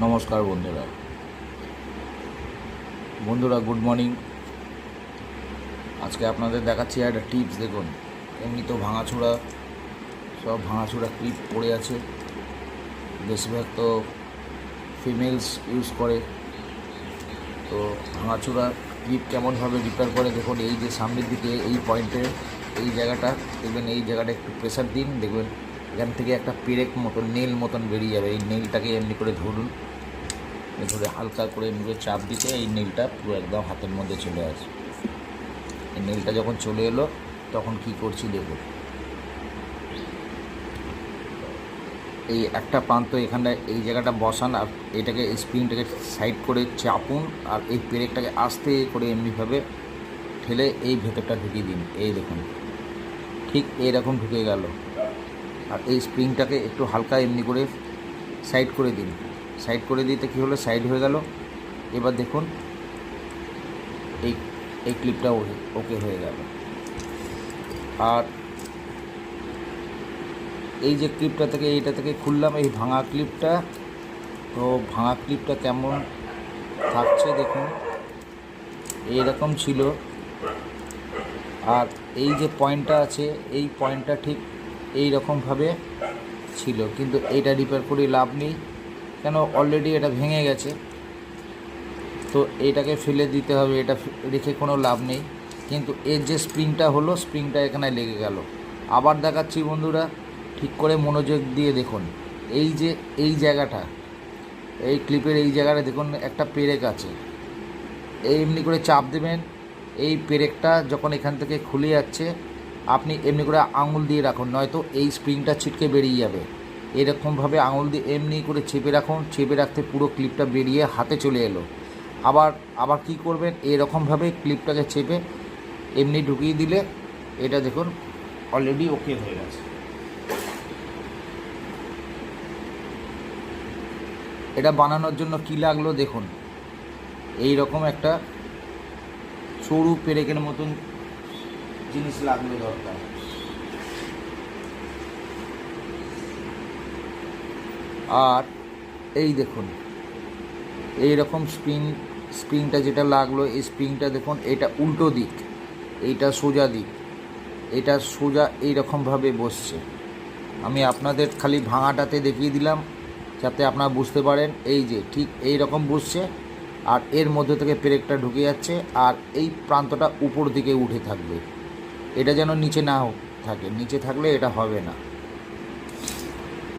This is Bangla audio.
নমস্কার বন্ধুরা গুড মর্নিং। আজকে আপনাদের দেখাচ্ছি একটা টিপস। দেখুন, এমনি তো সব ভাঙাচোরা ক্লিপ পড়ে আছে, বেশিরভাগ তো ফিমেলস ইউজ করে। তো ভাঙাচোরা ক্লিপ কেমনভাবে রিপেয়ার করে দেখুন। এই যে সামনের দিকে এই পয়েন্টে এই জায়গাটা দেখবেন, এই জায়গাটা একটু প্রেসার দিন, দেখবেন এখান থেকে একটা পেরেক মতন নেল মতন বেরিয়ে যাবে। এই নেলটাকে এমনি করে ধরুন, ধরে হালকা করে এমনি করে চাপ দিতে এই নেলটা পুরো একদম হাতের মধ্যে চলে আসে। এই নেলটা যখন চলে এলো তখন কি করছি দেখুন, এই একটা প্রান্ত এখানটায় এই জায়গাটা বসান, আর এটাকে স্প্রিংটাকে সাইড করে চাপুন, আর এই পেরেকটাকে আস্তে করে এমনিভাবে ঠেলে এই ভেতরটা ঢুকিয়ে দিন। এই দেখুন, ঠিক এইরকম ঢুকে গেল। আর এই স্প্রিংটাকে একটু হালকা এমনি করে সাইড করে দিন। সাইড করে দিতে কী হলো, সাইড হয়ে গেল। এবার দেখুন এই এই ক্লিপটা ওকে হয়ে গেল। আর এই যে ক্লিপটা থেকে এইটা থেকে খুললাম এই ভাঙা ক্লিপটা, তো ভাঙা ক্লিপটা কেমন থাকছে দেখুন, এইরকম ছিল। আর এই যে পয়েন্টটা আছে এই পয়েন্টটা ঠিক এই রকমভাবে ছিল, কিন্তু এইটা রিপেয়ার করে লাভ নেই, কেন অলরেডি এটা ভেঙে গেছে। তো এটাকে ফেলে দিতে হবে, এটা রেখে কোনো লাভ নেই। কিন্তু এর যে স্প্রিংটা হলো, স্প্রিংটা এখানে লেগে গেল। আবার দেখাচ্ছি বন্ধুরা, ঠিক করে মনোযোগ দিয়ে দেখুন। এই যে এই জায়গাটা, এই ক্লিপের এই জায়গাটা দেখুন একটা পেরেক আছে। এমনি করে চাপ দেবেন, এই পেরেকটা যখন এখান থেকে খুলে যাচ্ছে আপনি এমনি করে আঙুল দিয়ে রাখুন, নয়তো এই স্প্রিংটা ছিটকে বেরিয়ে যাবে। এরকমভাবে আঙুল দিয়ে এমনি করে চেপে রাখুন, চেপে রাখতে পুরো ক্লিপটা বেরিয়ে হাতে চলে এলো। আবার কি করবেন, এরকমভাবে ক্লিপটাকে চেপে এমনি ঢুকিয়ে দিলে এটা দেখুন অলরেডি ওকে হয়ে গেছে। এটা বানানোর জন্য কি লাগলো দেখুন, এই রকম একটা সরু পেরেকের মতন জিনিস লাগলো দরকার। আর এই দেখুন এই রকম স্প্রিংটা যেটা লাগলো, এই স্প্রিংটা দেখুন এটা উল্টো দিক, এইটা সোজা দিক, এটা সোজা এই রকমভাবে বসছে। আমি আপনাদের খালি ভাঙাটাতে দেখিয়ে দিলাম যাতে আপনারা বুঝতে পারেন। এই যে ঠিক এই রকম বসছে, আর এর মধ্যে থেকে পেরেকটা ঢুকে যাচ্ছে, আর এই প্রান্তটা উপর দিকে উঠে থাকবে। এটা যেন নিচে না থাকে, নিচে থাকলে এটা হবে না।